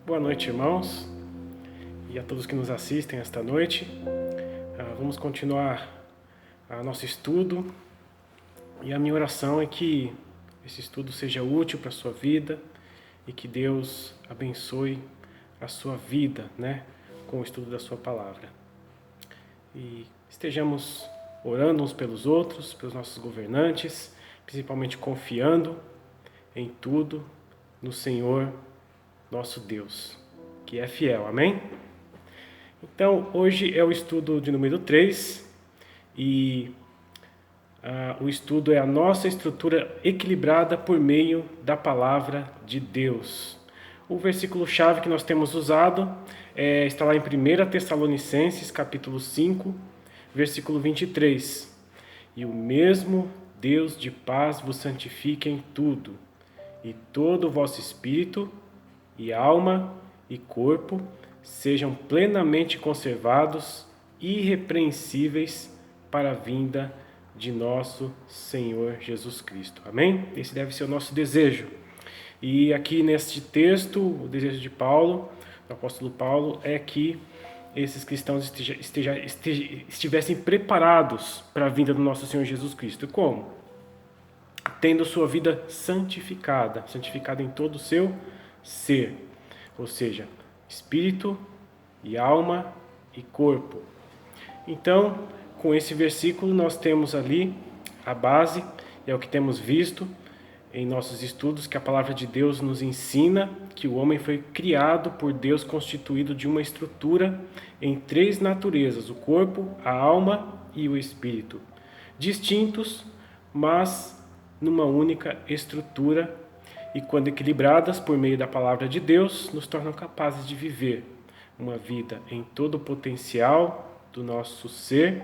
Boa noite, irmãos, e a todos que nos assistem esta noite. Vamos continuar nosso estudo, e a minha oração é que esse estudo seja útil para a sua vida e que Deus abençoe a sua vida, com o estudo da sua palavra. E estejamos orando uns pelos outros, pelos nossos governantes, principalmente confiando em tudo no Senhor nosso Deus, que é fiel, amém? Então, hoje é o estudo de número 3 e o estudo é a nossa estrutura equilibrada por meio da palavra de Deus. O versículo-chave que nós temos usado está lá em 1 Tessalonicenses, capítulo 5, versículo 23. E o mesmo Deus de paz vos santifique em tudo, e todo o vosso espírito, e alma e corpo sejam plenamente conservados, irrepreensíveis para a vinda de nosso Senhor Jesus Cristo. Amém? Esse deve ser o nosso desejo. E aqui neste texto, o desejo de Paulo, do apóstolo Paulo, é que esses cristãos estivessem preparados para a vinda do nosso Senhor Jesus Cristo. Como? Tendo sua vida santificada em todo o seu ser, ou seja, espírito e alma e corpo. Então, com esse versículo nós temos ali a base, é o que temos visto em nossos estudos, que a palavra de Deus nos ensina que o homem foi criado por Deus, constituído de uma estrutura em 3 naturezas, o corpo, a alma e o espírito, distintos, mas numa única estrutura, e quando equilibradas por meio da palavra de Deus, nos tornam capazes de viver uma vida em todo o potencial do nosso ser,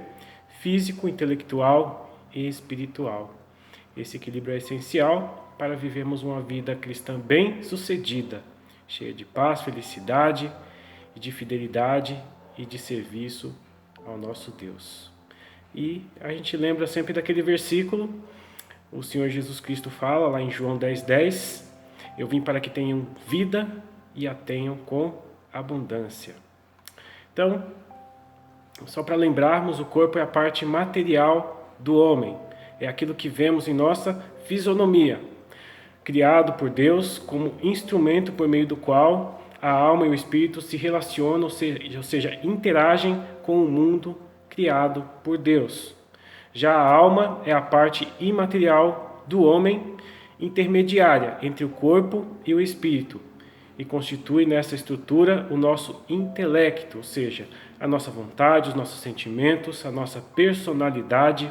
físico, intelectual e espiritual. Esse equilíbrio é essencial para vivermos uma vida cristã bem-sucedida, cheia de paz, felicidade, e de fidelidade e de serviço ao nosso Deus. E a gente lembra sempre daquele versículo. O Senhor Jesus Cristo fala lá em João 10:10, eu vim para que tenham vida e a tenham com abundância. Então, só para lembrarmos, o corpo é a parte material do homem, é aquilo que vemos em nossa fisionomia, criado por Deus como instrumento por meio do qual a alma e o espírito se relacionam, ou seja, interagem com o mundo criado por Deus. Já a alma é a parte imaterial do homem, intermediária entre o corpo e o espírito, e constitui nessa estrutura o nosso intelecto, ou seja, a nossa vontade, os nossos sentimentos, a nossa personalidade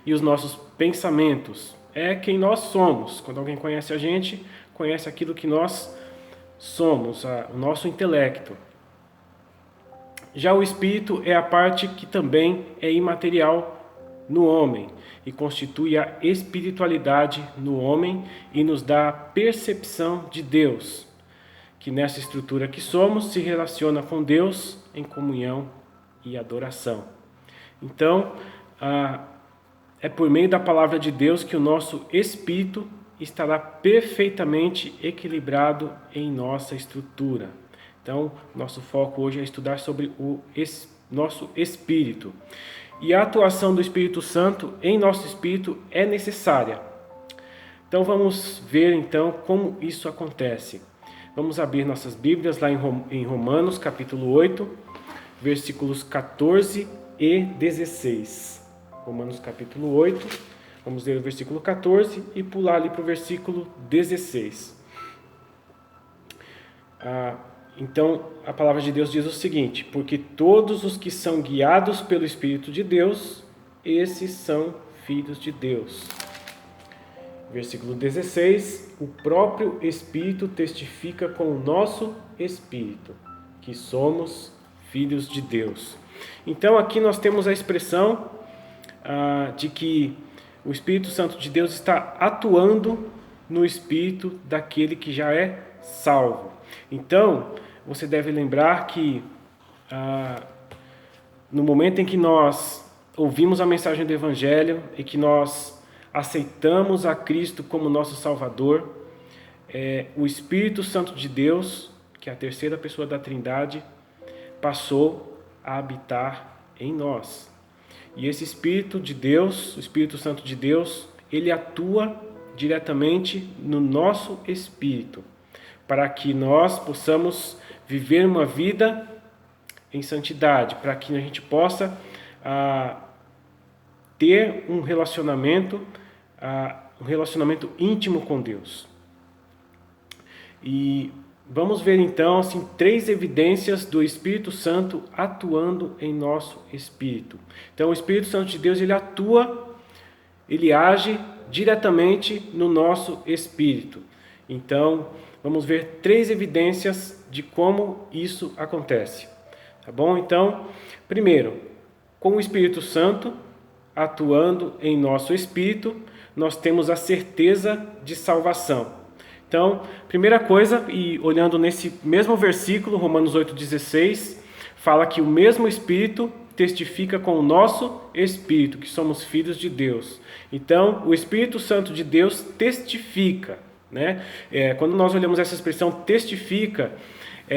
e os nossos pensamentos. É quem nós somos. Quando alguém conhece a gente, conhece aquilo que nós somos, o nosso intelecto. Já o espírito é a parte que também é imaterial no homem e constitui a espiritualidade no homem e nos dá a percepção de Deus, que nessa estrutura que somos se relaciona com Deus em comunhão e adoração. Então, é por meio da palavra de Deus que o nosso espírito estará perfeitamente equilibrado em nossa estrutura. Então, nosso foco hoje é estudar sobre o nosso espírito. E a atuação do Espírito Santo em nosso espírito é necessária. Então, vamos ver então como isso acontece. Vamos abrir nossas Bíblias lá em Romanos, capítulo 8, versículos 14 e 16. Romanos, capítulo 8, vamos ler o versículo 14 e pular ali para o versículo 16. Então, a palavra de Deus diz o seguinte: porque todos os que são guiados pelo Espírito de Deus, esses são filhos de Deus. Versículo 16: o próprio Espírito testifica com o nosso espírito que somos filhos de Deus. Então, aqui nós temos a expressão de que o Espírito Santo de Deus está atuando no espírito daquele que já é salvo. Então, você deve lembrar que no momento em que nós ouvimos a mensagem do Evangelho e que nós aceitamos a Cristo como nosso Salvador, o Espírito Santo de Deus, que é a terceira pessoa da Trindade, passou a habitar em nós. E esse Espírito de Deus, o Espírito Santo de Deus, ele atua diretamente no nosso espírito, para que nós possamos viver uma vida em santidade, para que a gente possa ter um relacionamento íntimo com Deus. E vamos ver então assim, 3 evidências do Espírito Santo atuando em nosso espírito. Então o Espírito Santo de Deus, ele atua, ele age diretamente no nosso espírito. Então vamos ver 3 evidências de como isso acontece. Tá bom? Então, primeiro, com o Espírito Santo atuando em nosso espírito, nós temos a certeza de salvação. Então, primeira coisa, e olhando nesse mesmo versículo, Romanos 8,16, fala que o mesmo Espírito testifica com o nosso espírito, que somos filhos de Deus. Então, o Espírito Santo de Deus testifica, né? Quando nós olhamos essa expressão testifica,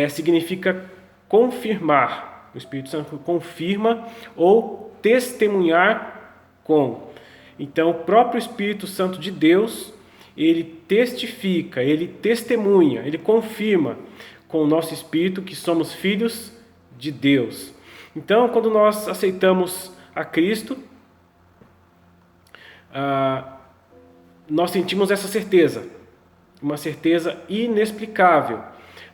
significa confirmar. O Espírito Santo confirma ou testemunhar com. Então, o próprio Espírito Santo de Deus, ele testifica, ele testemunha, ele confirma com o nosso espírito que somos filhos de Deus. Então, quando nós aceitamos a Cristo, nós sentimos essa certeza, uma certeza inexplicável,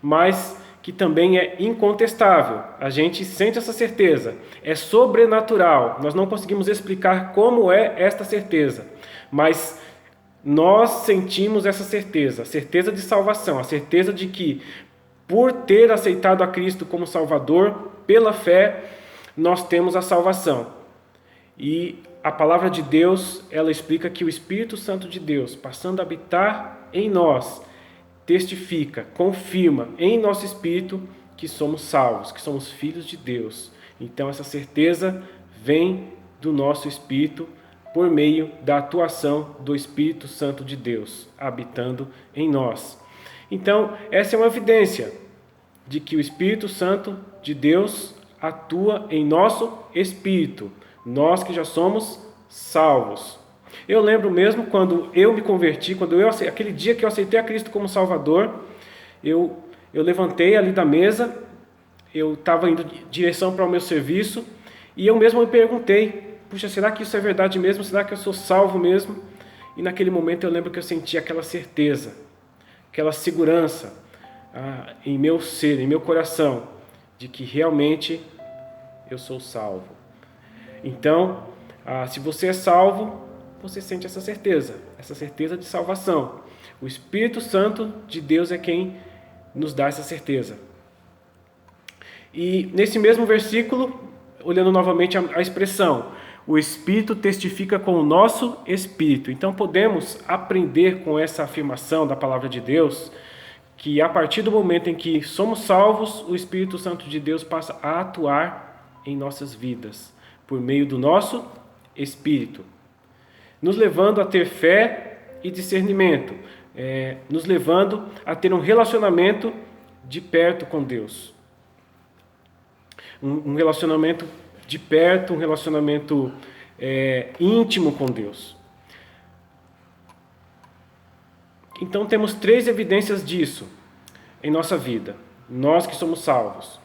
mas que também é incontestável. A gente sente essa certeza, é sobrenatural, nós não conseguimos explicar como é esta certeza, mas nós sentimos essa certeza, a certeza de salvação, a certeza de que, por ter aceitado a Cristo como Salvador, pela fé, nós temos a salvação. E a palavra de Deus, ela explica que o Espírito Santo de Deus, passando a habitar em nós, testifica, confirma em nosso espírito que somos salvos, que somos filhos de Deus. Então essa certeza vem do nosso espírito por meio da atuação do Espírito Santo de Deus habitando em nós. Então essa é uma evidência de que o Espírito Santo de Deus atua em nosso espírito, nós que já somos salvos. Eu lembro mesmo quando eu me converti, aquele dia que eu aceitei a Cristo como Salvador, eu levantei ali da mesa, eu estava indo em direção para o meu serviço, e eu mesmo me perguntei, puxa, será que isso é verdade mesmo? Será que eu sou salvo mesmo? E naquele momento eu lembro que eu senti aquela certeza, aquela segurança em meu ser, em meu coração, de que realmente eu sou salvo. Então, se você é salvo, você sente essa certeza de salvação. O Espírito Santo de Deus é quem nos dá essa certeza. E nesse mesmo versículo, olhando novamente a expressão, o Espírito testifica com o nosso espírito. Então podemos aprender com essa afirmação da palavra de Deus, que a partir do momento em que somos salvos, o Espírito Santo de Deus passa a atuar em nossas vidas, por meio do nosso espírito, nos levando a ter fé e discernimento, nos levando a ter um relacionamento de perto com Deus. Um relacionamento de perto, um relacionamento íntimo com Deus. Então temos 3 evidências disso em nossa vida, nós que somos salvos.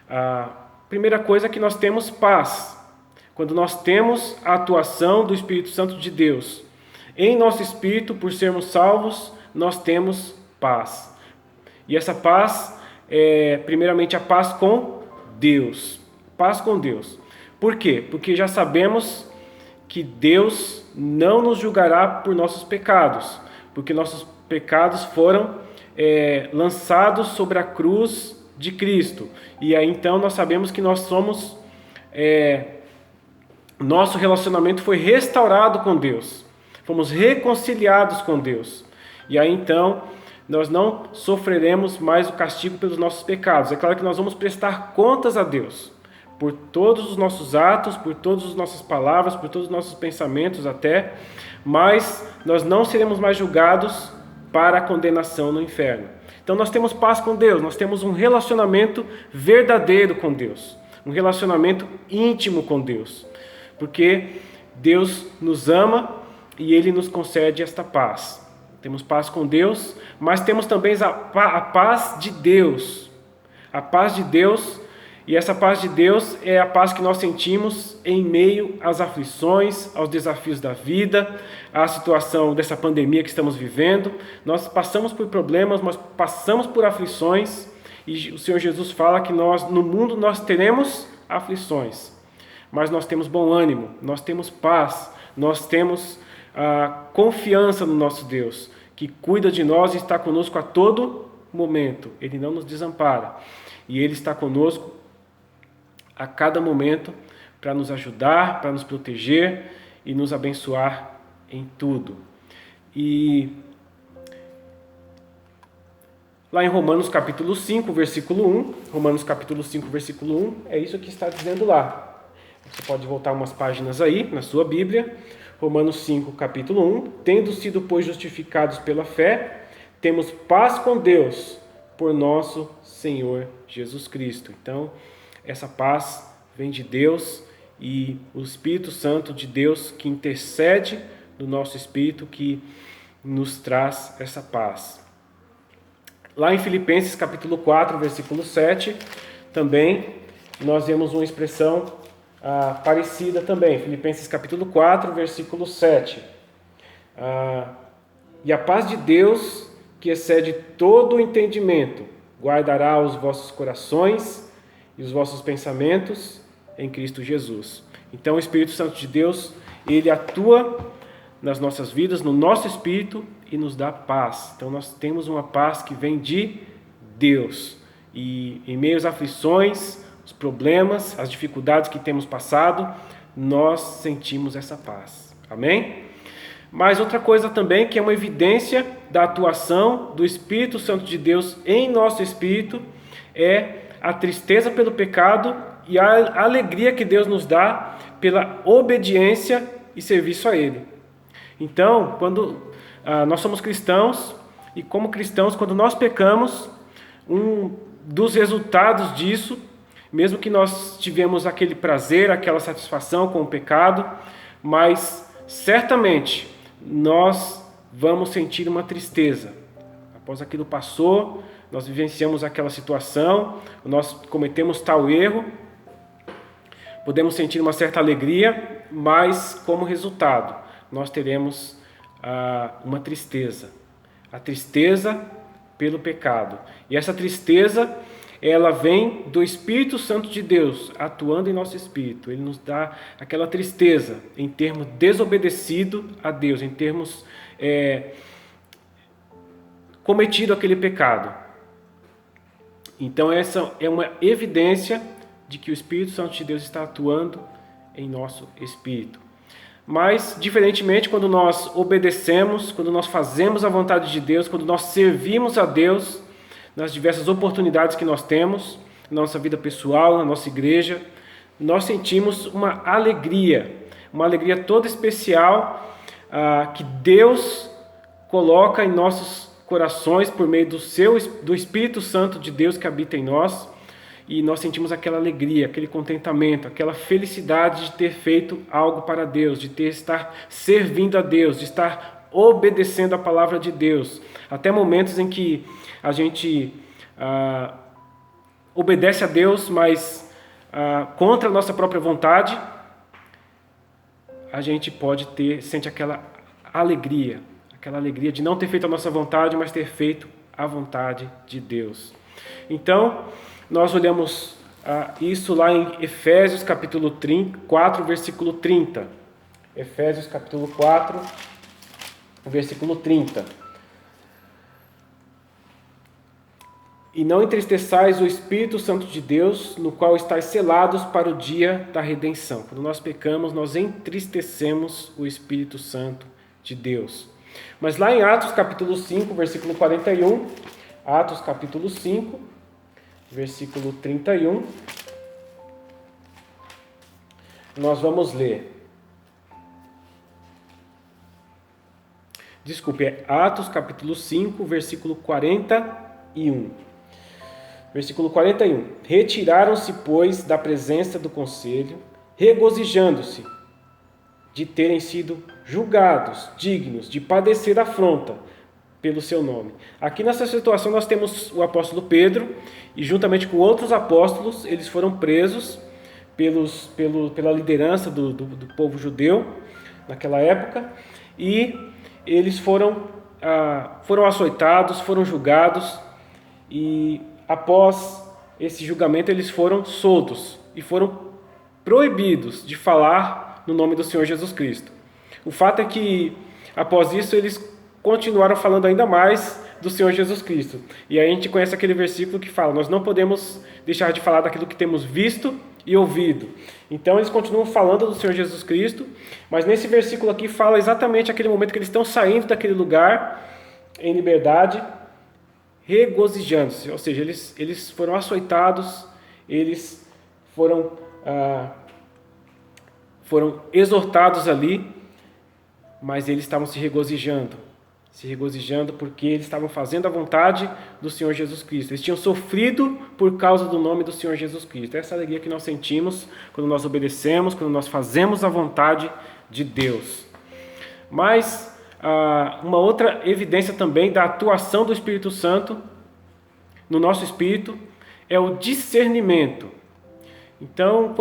A primeira coisa é que nós temos paz. Quando nós temos a atuação do Espírito Santo de Deus em nosso espírito, por sermos salvos, nós temos paz. E essa paz é, primeiramente, a paz com Deus. Paz com Deus. Por quê? Porque já sabemos que Deus não nos julgará por nossos pecados, porque nossos pecados foram lançados sobre a cruz de Cristo. E aí então nós sabemos que nós somos... nosso relacionamento foi restaurado com Deus, fomos reconciliados com Deus, e aí então nós não sofreremos mais o castigo pelos nossos pecados. É claro que nós vamos prestar contas a Deus por todos os nossos atos, por todas as nossas palavras, por todos os nossos pensamentos até, mas nós não seremos mais julgados para a condenação no inferno. Então nós temos paz com Deus, nós temos um relacionamento verdadeiro com Deus, um relacionamento íntimo com Deus, porque Deus nos ama e Ele nos concede esta paz. Temos paz com Deus, mas temos também a paz de Deus. A paz de Deus, e essa paz de Deus é a paz que nós sentimos em meio às aflições, aos desafios da vida, à situação dessa pandemia que estamos vivendo. Nós passamos por problemas, nós passamos por aflições, e o Senhor Jesus fala que no mundo nós teremos aflições, mas nós temos bom ânimo, nós temos paz, nós temos confiança no nosso Deus, que cuida de nós e está conosco a todo momento. Ele não nos desampara, e Ele está conosco a cada momento para nos ajudar, para nos proteger e nos abençoar em tudo. E lá em Romanos capítulo 5, versículo 1, Romanos capítulo 5, versículo 1, é isso que está dizendo lá. Você pode voltar umas páginas aí na sua Bíblia. Romanos 5, capítulo 1, tendo sido, pois, justificados pela fé, temos paz com Deus por nosso Senhor Jesus Cristo. Então, essa paz vem de Deus, e o Espírito Santo de Deus que intercede no nosso espírito, que nos traz essa paz. Lá em Filipenses capítulo 4, versículo 7, também nós vemos uma expressão parecida também. Filipenses capítulo 4, versículo 7. E a paz de Deus, que excede todo o entendimento, guardará os vossos corações e os vossos pensamentos em Cristo Jesus. Então o Espírito Santo de Deus, Ele atua nas nossas vidas, no nosso espírito, e nos dá paz. Então nós temos uma paz que vem de Deus. E em meio às aflições, os problemas, as dificuldades que temos passado, nós sentimos essa paz. Amém? Mas outra coisa também, que é uma evidência da atuação do Espírito Santo de Deus em nosso espírito, é a tristeza pelo pecado e a alegria que Deus nos dá pela obediência e serviço a Ele. Então, quando nós somos cristãos, e como cristãos, quando nós pecamos, um dos resultados disso, mesmo que nós tivemos aquele prazer, aquela satisfação com o pecado, mas certamente nós vamos sentir uma tristeza. Após aquilo passou, nós vivenciamos aquela situação, nós cometemos tal erro, podemos sentir uma certa alegria, mas como resultado nós teremos uma tristeza, a tristeza pelo pecado. E essa tristeza, ela vem do Espírito Santo de Deus atuando em nosso espírito. Ele nos dá aquela tristeza em termos desobedecido a Deus, em termos cometido aquele pecado. Então essa é uma evidência de que o Espírito Santo de Deus está atuando em nosso espírito. Mas, diferentemente, quando nós obedecemos, quando nós fazemos a vontade de Deus, quando nós servimos a Deus nas diversas oportunidades que nós temos, na nossa vida pessoal, na nossa igreja, nós sentimos uma alegria toda especial que Deus coloca em nossos corações por meio do Espírito Santo de Deus que habita em nós, e nós sentimos aquela alegria, aquele contentamento, aquela felicidade de ter feito algo para Deus, de estar servindo a Deus, de estar obedecendo a palavra de Deus. Até momentos em que a gente obedece a Deus, mas contra a nossa própria vontade, a gente sente aquela alegria de não ter feito a nossa vontade, mas ter feito a vontade de Deus. Então, nós olhamos isso lá em Efésios capítulo 4, versículo 30. Efésios capítulo 4, versículo 30. E não entristeçais o Espírito Santo de Deus, no qual estáis selados para o dia da redenção. Quando nós pecamos, nós entristecemos o Espírito Santo de Deus. Mas lá em Atos capítulo 5, versículo 41, Atos capítulo 5, versículo 31, nós vamos ler. Desculpe, é Atos capítulo 5, versículo 41. Versículo 41. Retiraram-se, pois, da presença do conselho, regozijando-se de terem sido julgados, dignos de padecer afronta pelo seu nome. Aqui nessa situação nós temos o apóstolo Pedro, e juntamente com outros apóstolos, eles foram presos pela liderança do povo judeu naquela época, e eles foram açoitados, foram julgados, e após esse julgamento eles foram soltos e foram proibidos de falar no nome do Senhor Jesus Cristo. O fato é que após isso eles continuaram falando ainda mais do Senhor Jesus Cristo. E aí a gente conhece aquele versículo que fala: nós não podemos deixar de falar daquilo que temos visto e ouvido. Então eles continuam falando do Senhor Jesus Cristo, mas nesse versículo aqui fala exatamente aquele momento que eles estão saindo daquele lugar em liberdade, regozijando-se. Ou seja, eles foram açoitados, eles foram exortados ali, mas eles estavam se regozijando porque eles estavam fazendo a vontade do Senhor Jesus Cristo. Eles tinham sofrido por causa do nome do Senhor Jesus Cristo. Essa alegria que nós sentimos quando nós obedecemos, quando nós fazemos a vontade de Deus. Mas uma outra evidência também da atuação do Espírito Santo no nosso espírito é o discernimento. Então,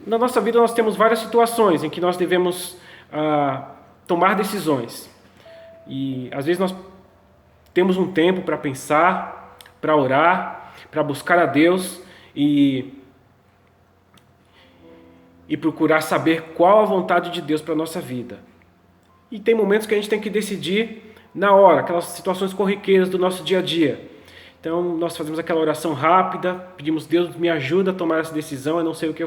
na nossa vida nós temos várias situações em que nós devemos tomar decisões. E às vezes nós temos um tempo para pensar, para orar, para buscar a Deus e procurar saber qual a vontade de Deus para a nossa vida. E tem momentos que a gente tem que decidir na hora, aquelas situações corriqueiras do nosso dia a dia. Então nós fazemos aquela oração rápida, pedimos: Deus, me ajuda a tomar essa decisão, eu não sei o que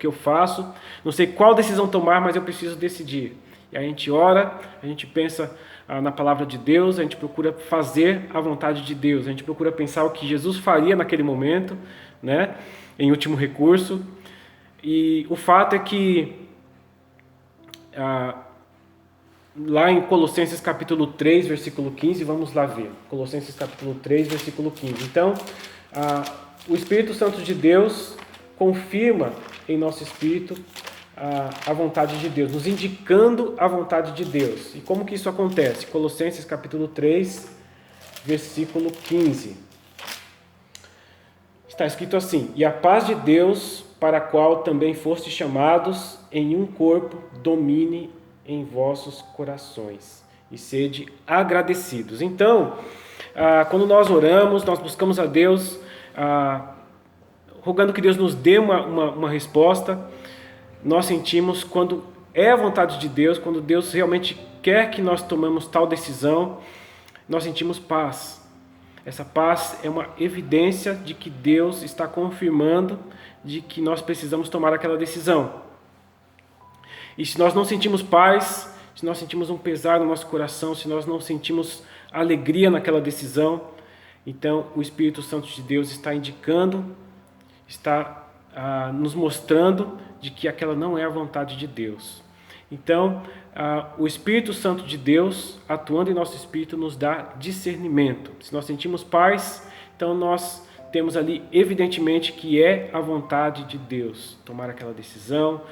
eu faço, não sei qual decisão tomar, mas eu preciso decidir. E aí a gente ora, a gente pensa na palavra de Deus, a gente procura fazer a vontade de Deus, a gente procura pensar o que Jesus faria naquele momento, né, em último recurso. E o fato é que lá em Colossenses capítulo 3, versículo 15, vamos lá ver. Colossenses capítulo 3, versículo 15. Então, o Espírito Santo de Deus confirma em nosso espírito a vontade de Deus, nos indicando a vontade de Deus. E como que isso acontece? Colossenses capítulo 3, versículo 15. Está escrito assim: e a paz de Deus, para a qual também fostes chamados em um corpo, domine em vossos corações, e sede agradecidos. Então, quando nós oramos, nós buscamos a Deus, rogando que Deus nos dê uma resposta, nós sentimos, quando é a vontade de Deus, quando Deus realmente quer que nós tomemos tal decisão, nós sentimos paz. Essa paz é uma evidência de que Deus está confirmando de que nós precisamos tomar aquela decisão. E se nós não sentimos paz, se nós sentimos um pesar no nosso coração, se nós não sentimos alegria naquela decisão, então o Espírito Santo de Deus está indicando, está nos mostrando de que aquela não é a vontade de Deus. Então, o Espírito Santo de Deus, atuando em nosso espírito, nos dá discernimento. Se nós sentimos paz, então nós temos ali, evidentemente, que é a vontade de Deus tomar aquela decisão,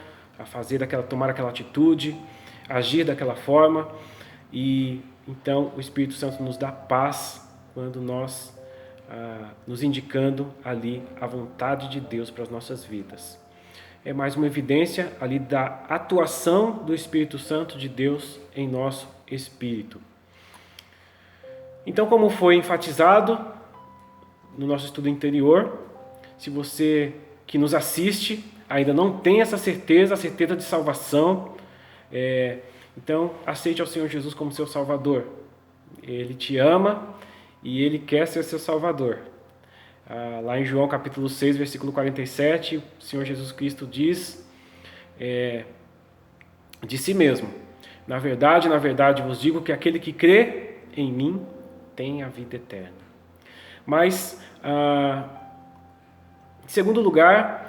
tomar aquela atitude, agir daquela forma. E então o Espírito Santo nos dá paz quando nós nos indicando ali a vontade de Deus para as nossas vidas. É mais uma evidência ali da atuação do Espírito Santo de Deus em nosso espírito. Então, como foi enfatizado no nosso estudo anterior, se você que nos assiste ainda não tem essa certeza, a certeza de salvação, então aceite ao Senhor Jesus como seu Salvador. Ele te ama e Ele quer ser seu Salvador. Lá em João capítulo 6, versículo 47, o Senhor Jesus Cristo diz de si mesmo: na verdade, vos digo que aquele que crê em mim tem a vida eterna. Mas, em segundo lugar,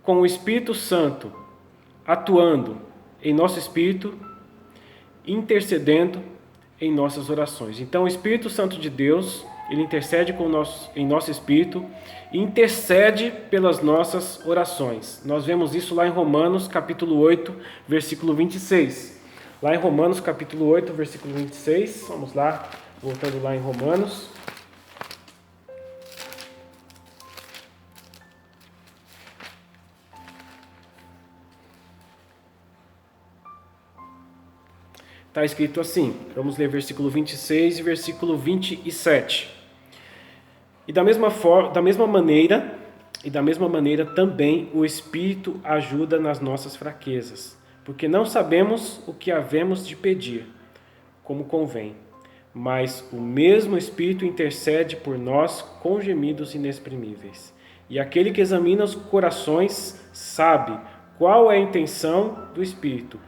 com o Espírito Santo atuando em nosso espírito, intercedendo em nossas orações. Então, o Espírito Santo de Deus, ele intercede em nosso espírito e intercede pelas nossas orações. Nós vemos isso lá em Romanos, capítulo 8, versículo 26. Lá em Romanos, capítulo 8, versículo 26. Vamos lá, voltando lá em Romanos. Está escrito assim, vamos ler versículo 26 e versículo 27. E da mesma maneira também o Espírito ajuda nas nossas fraquezas, porque não sabemos o que havemos de pedir, como convém, mas o mesmo Espírito intercede por nós com gemidos inexprimíveis. E aquele que examina os corações sabe qual é a intenção do Espírito,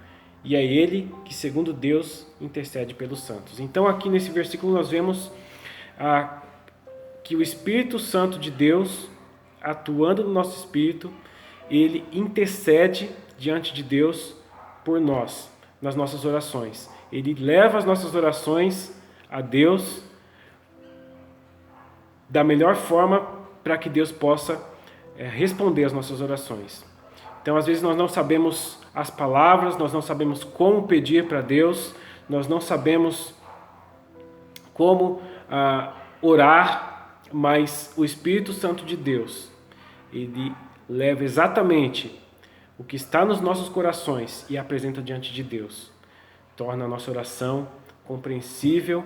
e é ele que, segundo Deus, intercede pelos santos. Então, aqui nesse versículo, nós vemos que o Espírito Santo de Deus, atuando no nosso espírito, ele intercede diante de Deus por nós, nas nossas orações. Ele leva as nossas orações a Deus da melhor forma para que Deus possa responder às nossas orações. Então, às vezes, nós não sabemos as palavras, nós não sabemos como pedir para Deus, nós não sabemos como orar, mas o Espírito Santo de Deus, ele leva exatamente o que está nos nossos corações e apresenta diante de Deus. Torna a nossa oração compreensível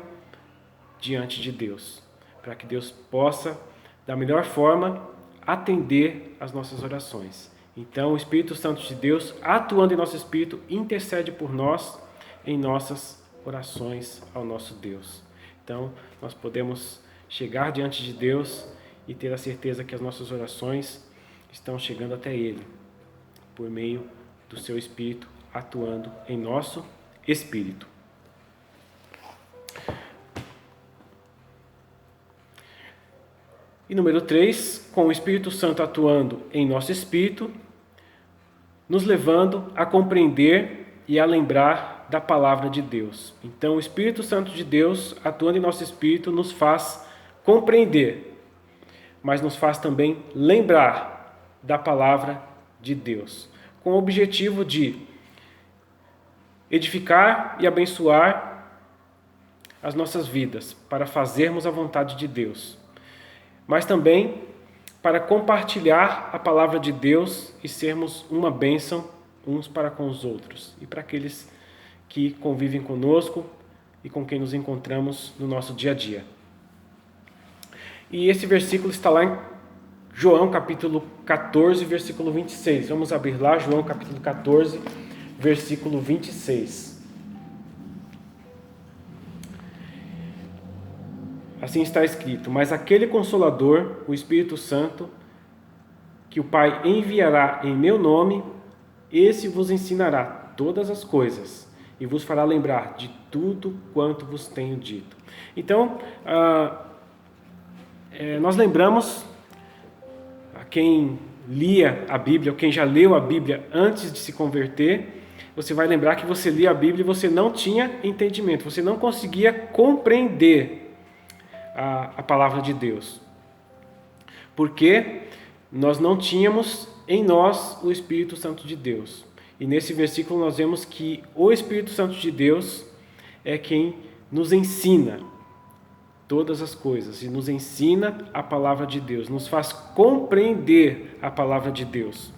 diante de Deus, para que Deus possa, da melhor forma, atender às nossas orações. Então, o Espírito Santo de Deus, atuando em nosso espírito, intercede por nós em nossas orações ao nosso Deus. Então, nós podemos chegar diante de Deus e ter a certeza que as nossas orações estão chegando até Ele, por meio do seu Espírito atuando em nosso espírito. E número 3, com o Espírito Santo atuando em nosso espírito, nos levando a compreender e a lembrar da palavra de Deus. Então, o Espírito Santo de Deus, atuando em nosso espírito, nos faz compreender, mas nos faz também lembrar da palavra de Deus, com o objetivo de edificar e abençoar as nossas vidas, para fazermos a vontade de Deus, mas também para compartilhar a palavra de Deus e sermos uma bênção uns para com os outros e para aqueles que convivem conosco e com quem nos encontramos no nosso dia a dia. E esse versículo está lá em João capítulo 14, versículo 26. Vamos abrir lá, João capítulo 14, versículo 26. Assim está escrito: mas aquele Consolador, o Espírito Santo, que o Pai enviará em meu nome, esse vos ensinará todas as coisas e vos fará lembrar de tudo quanto vos tenho dito. Então, nós lembramos, a quem lia a Bíblia, ou quem já leu a Bíblia antes de se converter, você vai lembrar que você lia a Bíblia e você não tinha entendimento, você não conseguia compreender a palavra de Deus, porque nós não tínhamos em nós o Espírito Santo de Deus. E nesse versículo nós vemos que o Espírito Santo de Deus é quem nos ensina todas as coisas e nos ensina a palavra de Deus, nos faz compreender a palavra de Deus.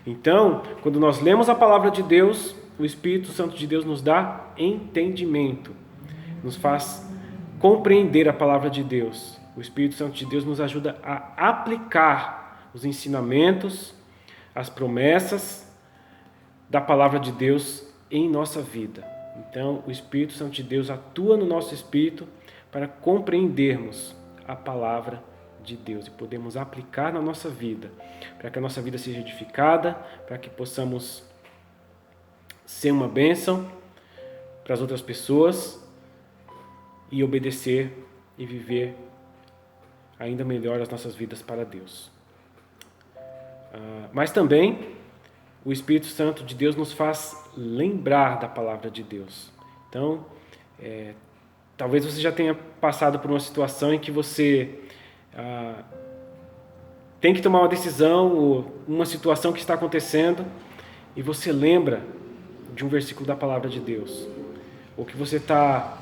Então, quando nós lemos a palavra de Deus, o Espírito Santo de Deus nos dá entendimento, nos faz compreender a palavra de Deus. O Espírito Santo de Deus nos ajuda a aplicar os ensinamentos, as promessas da palavra de Deus em nossa vida. Então, o Espírito Santo de Deus atua no nosso espírito para compreendermos a palavra de Deus e podemos aplicar na nossa vida, para que a nossa vida seja edificada, para que possamos ser uma bênção para as outras pessoas e obedecer e viver ainda melhor as nossas vidas para Deus. Mas também o Espírito Santo de Deus nos faz lembrar da palavra de Deus. Então, Talvez você já tenha passado por uma situação em que você tem que tomar uma decisão, ou uma situação que está acontecendo, e você lembra de um versículo da palavra de Deus. Ou que você está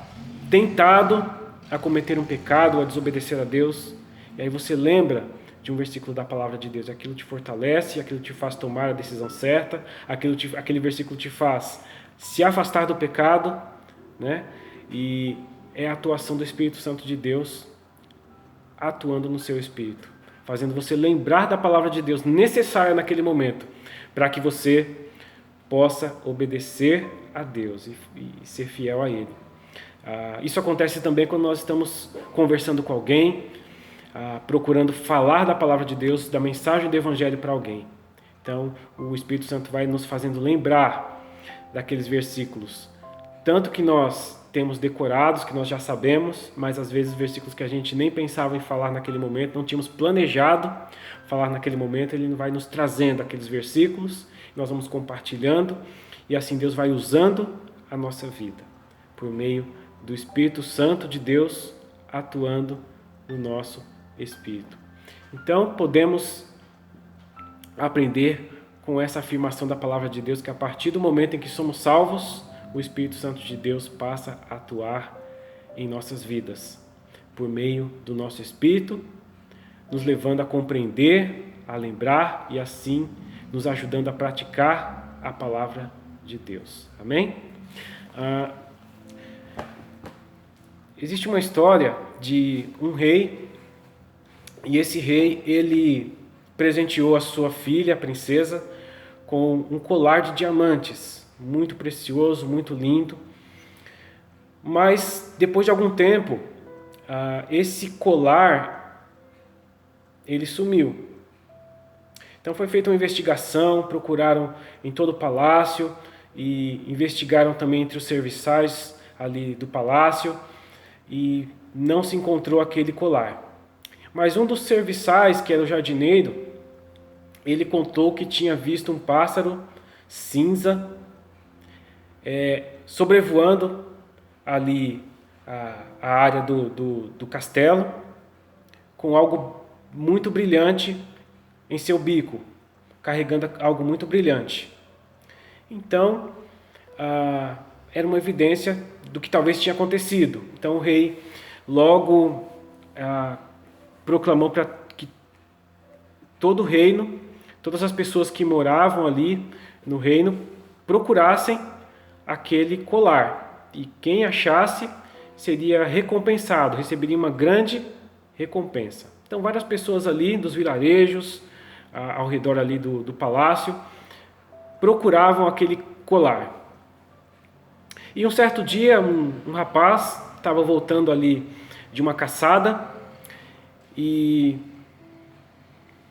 tentado a cometer um pecado, a desobedecer a Deus, e aí você lembra de um versículo da palavra de Deus. Aquilo te fortalece, aquilo te faz tomar a decisão certa, aquele versículo te faz se afastar do pecado, né? E é a atuação do Espírito Santo de Deus atuando no seu espírito, fazendo você lembrar da palavra de Deus necessária naquele momento, para que você possa obedecer a Deus e ser fiel a Ele. Isso acontece também quando nós estamos conversando com alguém, procurando falar da palavra de Deus, da mensagem do Evangelho para alguém. Então, o Espírito Santo vai nos fazendo lembrar daqueles versículos, tanto que nós temos decorados, que nós já sabemos, mas às vezes versículos que a gente nem pensava em falar naquele momento, não tínhamos planejado falar naquele momento, Ele vai nos trazendo aqueles versículos, nós vamos compartilhando, e assim Deus vai usando a nossa vida, por meio do Espírito Santo de Deus atuando no nosso espírito. Então, podemos aprender com essa afirmação da palavra de Deus, que a partir do momento em que somos salvos, o Espírito Santo de Deus passa a atuar em nossas vidas, por meio do nosso espírito, nos levando a compreender, a lembrar e assim nos ajudando a praticar a palavra de Deus. Amém? Existe uma história de um rei, e esse rei, ele presenteou a sua filha, a princesa, com um colar de diamantes, muito precioso, muito lindo. Mas depois de algum tempo, esse colar, ele sumiu. Então foi feita uma investigação, procuraram em todo o palácio e investigaram também entre os serviçais ali do palácio e não se encontrou aquele colar. Mas um dos serviçais, que era o jardineiro, ele contou que tinha visto um pássaro cinza sobrevoando ali a área do castelo, com algo muito brilhante em seu bico, carregando algo muito brilhante. Então, era uma evidência do que talvez tinha acontecido. Então o rei logo proclamou para que todo o reino, todas as pessoas que moravam ali no reino, procurassem aquele colar. E quem achasse seria recompensado, receberia uma grande recompensa. Então várias pessoas ali dos vilarejos, ao redor ali do palácio, procuravam aquele colar. E um certo dia, um rapaz estava voltando ali de uma caçada e,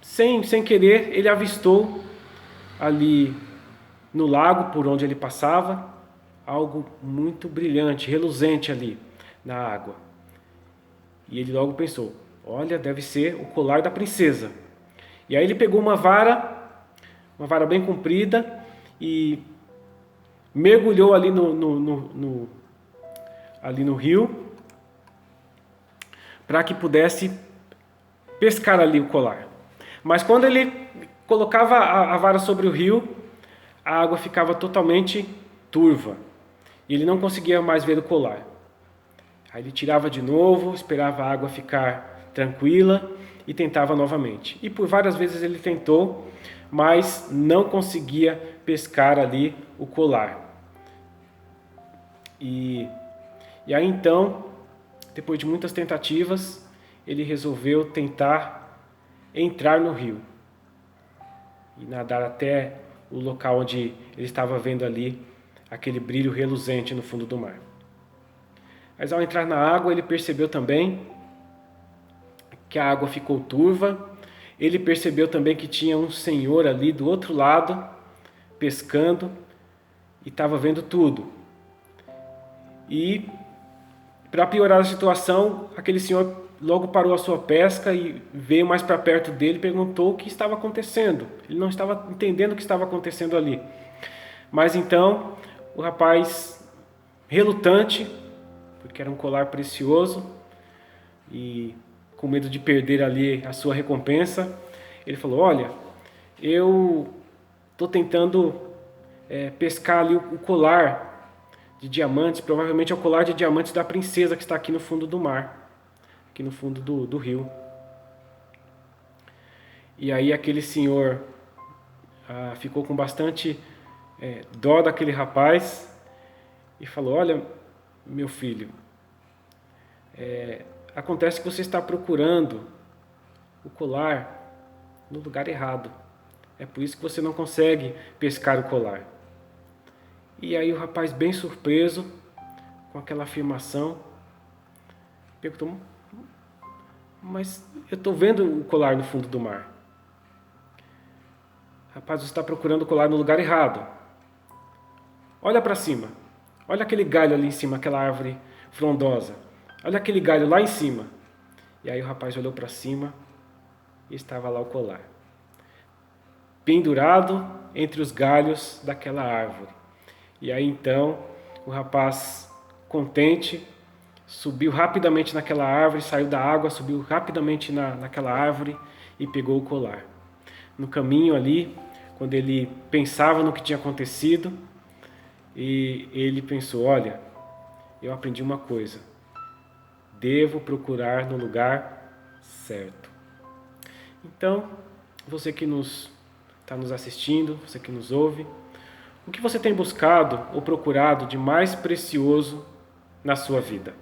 sem querer, ele avistou ali no lago por onde ele passava algo muito brilhante, reluzente ali na água. E ele logo pensou, olha, deve ser o colar da princesa. E aí ele pegou uma vara bem comprida e mergulhou ali ali no rio para que pudesse pescar ali o colar. Mas quando ele colocava a vara sobre o rio, a água ficava totalmente turva e ele não conseguia mais ver o colar. Aí ele tirava de novo, esperava a água ficar tranquila e tentava novamente. E por várias vezes ele tentou, mas não conseguia pescar ali o colar. E aí então, depois de muitas tentativas, ele resolveu tentar entrar no rio e nadar até o local onde ele estava vendo ali aquele brilho reluzente no fundo do mar. Mas ao entrar na água, ele percebeu também que a água ficou turva. Ele percebeu também que tinha um senhor ali do outro lado, pescando, e estava vendo tudo. E, para piorar a situação, aquele senhor logo parou a sua pesca e veio mais para perto dele e perguntou o que estava acontecendo. Ele não estava entendendo o que estava acontecendo ali. Mas então, o rapaz, relutante, porque era um colar precioso e com medo de perder ali a sua recompensa, ele falou: olha, eu estou tentando pescar ali o colar de diamantes, provavelmente é o colar de diamantes da princesa que está aqui no fundo do mar, aqui no fundo do rio. E aí aquele senhor ficou com bastante dó daquele rapaz e falou: olha, meu filho, acontece que você está procurando o colar no lugar errado. É por isso que você não consegue pescar o colar. E aí o rapaz, bem surpreso com aquela afirmação, perguntou: mas eu estou vendo o colar no fundo do mar. Rapaz, você está procurando o colar no lugar errado. Olha para cima. Olha aquele galho ali em cima, aquela árvore frondosa. Olha aquele galho lá em cima. E aí o rapaz olhou para cima e estava lá o colar, pendurado entre os galhos daquela árvore. E aí então o rapaz, contente, subiu rapidamente naquela árvore, saiu da água, subiu rapidamente naquela árvore e pegou o colar. No caminho ali, quando ele pensava no que tinha acontecido, e ele pensou: olha, eu aprendi uma coisa, devo procurar no lugar certo. Então, você que está nos assistindo, você que nos ouve, o que você tem buscado ou procurado de mais precioso na sua vida?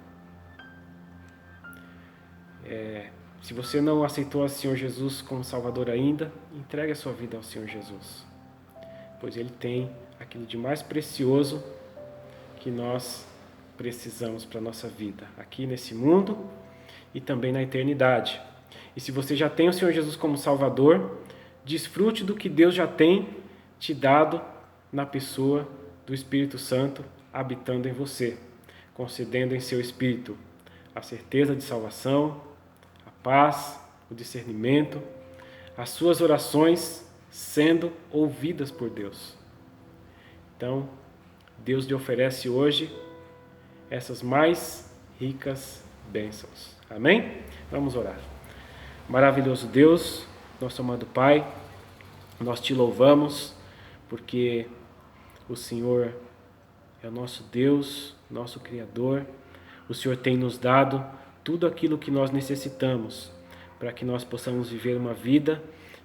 Se você não aceitou o Senhor Jesus como Salvador ainda, entregue a sua vida ao Senhor Jesus, pois Ele tem aquilo de mais precioso que nós precisamos para a nossa vida, aqui nesse mundo e também na eternidade. E se você já tem o Senhor Jesus como Salvador, desfrute do que Deus já tem te dado na pessoa do Espírito Santo habitando em você, concedendo em seu espírito a certeza de salvação, a paz, o discernimento, as suas orações sendo ouvidas por Deus. Então, Deus lhe oferece hoje essas mais ricas bênçãos. Amém? Vamos orar. Maravilhoso Deus, nosso amado Pai, nós te louvamos porque o Senhor é o nosso Deus, nosso Criador. O Senhor tem nos dado tudo aquilo que nós necessitamos para que nós possamos viver uma vida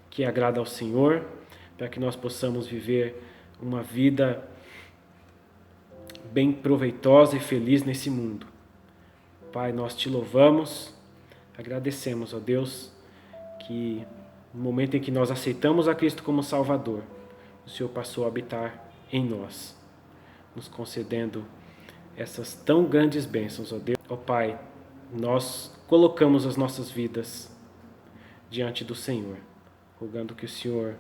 que agrada ao Senhor, para que nós possamos viver uma vida bem proveitosa e feliz nesse mundo. Pai, nós te louvamos, agradecemos, ó Deus, que no momento em que nós aceitamos a Cristo como Salvador, o Senhor passou a habitar em nós, nos concedendo essas tão grandes bênçãos, ó Deus. Ó Pai, nós colocamos as nossas vidas diante do Senhor, rogando que o Senhor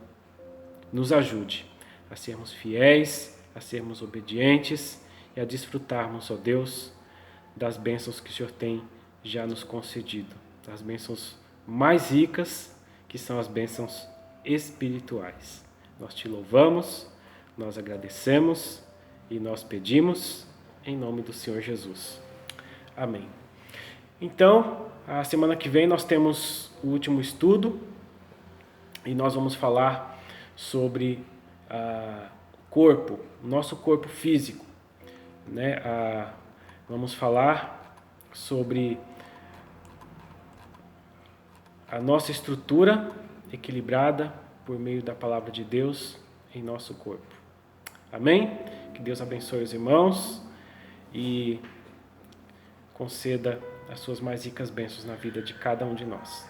nos ajude a sermos fiéis, a sermos obedientes e a desfrutarmos, ó Deus, das bênçãos que o Senhor tem já nos concedido, das bênçãos mais ricas, que são as bênçãos espirituais. Nós te louvamos, nós agradecemos e nós pedimos em nome do Senhor Jesus. Amém. Então, a semana que vem nós temos o último estudo e nós vamos falar sobre o corpo, nosso corpo físico, né? Vamos falar sobre a nossa estrutura equilibrada por meio da palavra de Deus em nosso corpo. Amém? Que Deus abençoe os irmãos e conceda as suas mais ricas bênçãos na vida de cada um de nós.